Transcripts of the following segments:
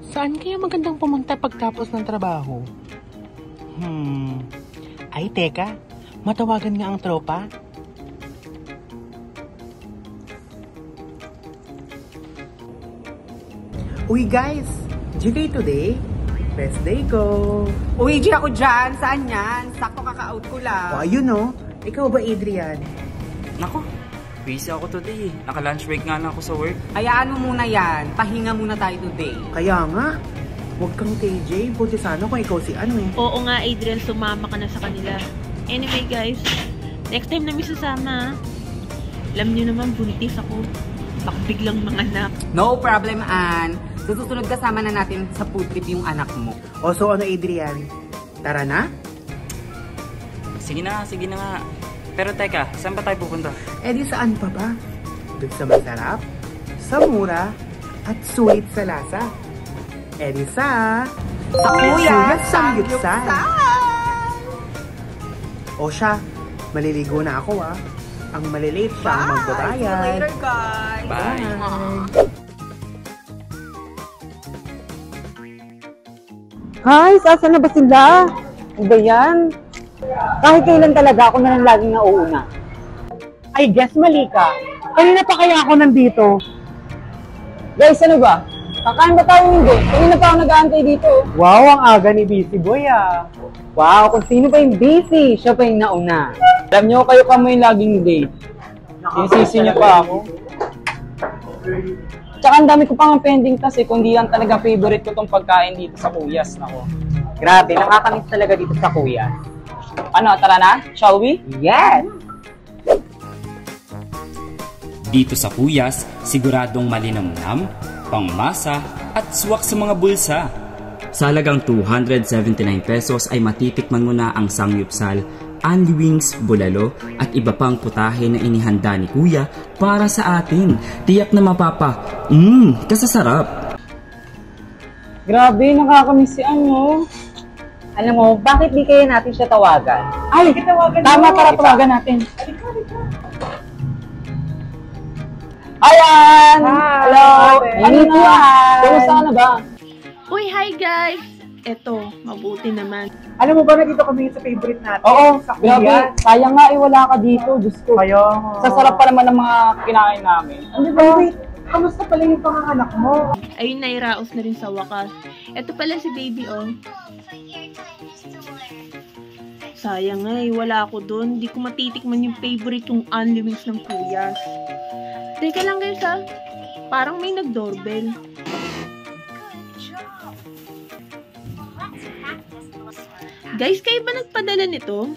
Saan kaya magandang pumunta pagtapos ng trabaho? Ay, teka. Matawagan nga ang tropa. Uy guys! GK today? Best day ko! Uy, G ako dyan. Saan yan? Sakto kaka-out ko lang. O ayun o. Ikaw ba, Adrian? Nako, busy ako today. Naka-lunch break nga lang ako sa work. Hayaan mo muna yan. Pahinga muna tayo today. Kaya nga. Huwag kang KJ. Buti sana kung ikaw si ano eh. Oo nga, Adrian, sumama ka na sa kanila. Anyway, guys, next time na may sasama. Alam niyo naman, buntis ako. Baka biglang manganak. No problem, Ann. Susunod kasama na natin sa food trip yung anak mo. O so ano, Adrian? Tara na? Sige na nga. Pero teka, saan pa tayo pupunta? Eh di saan pa ba? Doon sa masarap, sa mura, at sweet sa lasa. Eh di sa Kuya Samgyupsal. O siya, maliligo na ako ah. Ang malilate siya ang magbabayad. See you later, guys. Bye! Guys, asan na ba sila? Ano ba yan? Kahit kailan talaga ako na lang laging nauuna. I guess mali ka. Kanina pa kaya ako nandito. Guys, ano ba? Kakain ba tayo hindi? Kanina pa ako nag-aantay dito. Wow, ang aga ni Busy Boy ah. Wow, kung sino pa yung busy, siya pa yung nauna. Alam nyo, kayo pa mo yung laging late. Sinisisi niyo pa ako. Tsaka ang dami ko pang pending kasi kung di yan talaga favorite ko tong pagkain dito sa Kuyas. Nako. Grabe, nakakamiss talaga dito sa Kuyas. Ano, tara na? Shall we? Yes! Dito sa Kuyas, siguradong malinamnam, pangmasa at swak sa mga bulsa. Sa halagang 279 pesos ay matitikman mo na ang samgyupsal, only wings, bulalo at iba pang putahe na inihanda ni Kuya para sa atin. Tiyak na mapapa, kasasarap. Grabe, nakakamiss si ano. Alam mo, bakit di kaya natin siya tawagan? Ay, tama, para tawagan natin. Ayan! Hello! Ano na? Kumusta ka na ba? Uy, hi guys! Eto, mabuti naman. Alam mo ba, nandito kami sa favorite natin? Oo, sa grabe. Kuyas. Sayang nga, wala ka dito. Diyos ko. Kaya Sa sarap pa naman ng mga kinain namin. Ano ba? Wait, kamusta pala yung panganganak mo? Ayun, nairaos na rin sa wakas. Eto pala si baby, oh. Sayang nga wala ako doon. Di ko matitikman yung favorite yung only wings ng Kuyas. Teka lang guys ha. Parang may nag-doorbell. Guys, kayo ba nagpadala nito?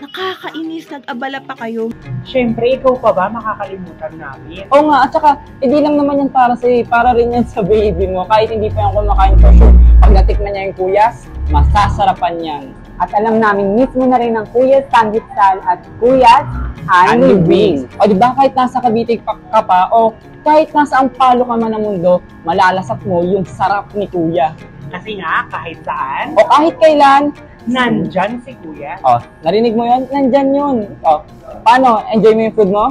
Nakakainis, nag-abala pa kayo. Siyempre, ikaw pa ba makakalimutan namin? Oo nga, at saka, hindi lang naman yan para sa'yo, para rin yan sa baby mo. Kahit hindi pa yan kumakain for sure. Pag natikman niya yung Kuyas, masasarapan yan. At alam namin, mismo na rin ng Kuyas Samgyupsal at Kuyas Only Wings. O diba, kahit nasa Cavite ka pa, o kahit nasa Ampalo ka man ng mundo, malalasak mo yung sarap ni Kuya. Kasi nga, kahit saan, O kahit kailan, nandyan si Kuya. o, narinig mo yun? Nandyan yun. O, paano? Enjoy mo yung food mo?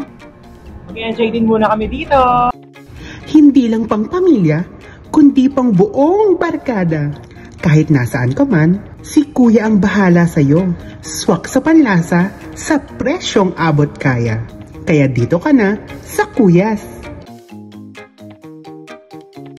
Mag-enjoy din muna kami dito. Hindi lang pang pamilya, kundi pang buong barkada. Kahit nasaan ka man, si Kuya ang bahala sa'yo. Swak sa panlasa, sa presyong abot kaya. Kaya dito ka na sa Kuyas.